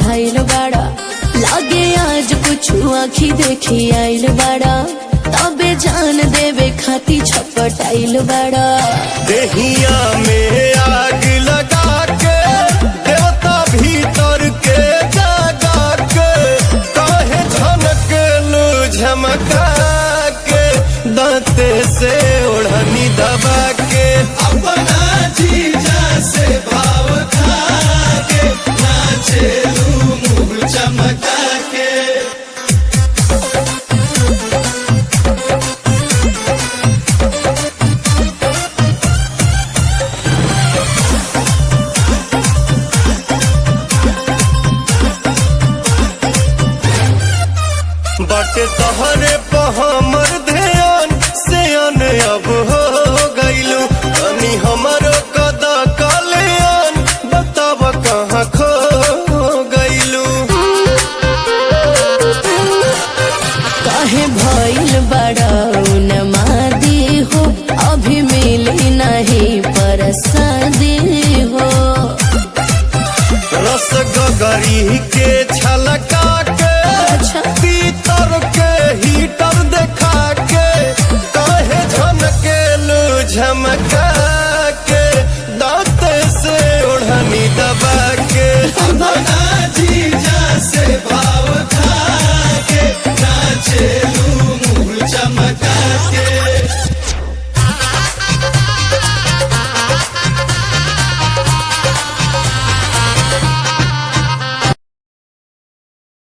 धाइल बाड़ा लागे आज कुछ आखी देखी आइल बाड़ा तबे जान देवे खाती छपटाइल बाड़ा। देहिया में आग लगा के देवता भीतर के जगा के काहे झनके लू झमका के दांते से ओढ़नी दबा के अपना जीजा से भाव खा के नाचे लू मुँह चमका के। बाटे तहरे पर हमर ध्यान से अन अब हो गइलू तनी हमरो कदा कल्याण बताब कहाँ खो गइलू। काहे भइल बड़ा उन्मादी हो अभी मिली नहीं परसादी हो। रस गगरी के छलका के पीतर के हीटर देखा के काहे झनके लू झमका के दांते से ओढ़नी दबा के अपना जीजा से भाव खा के नाचे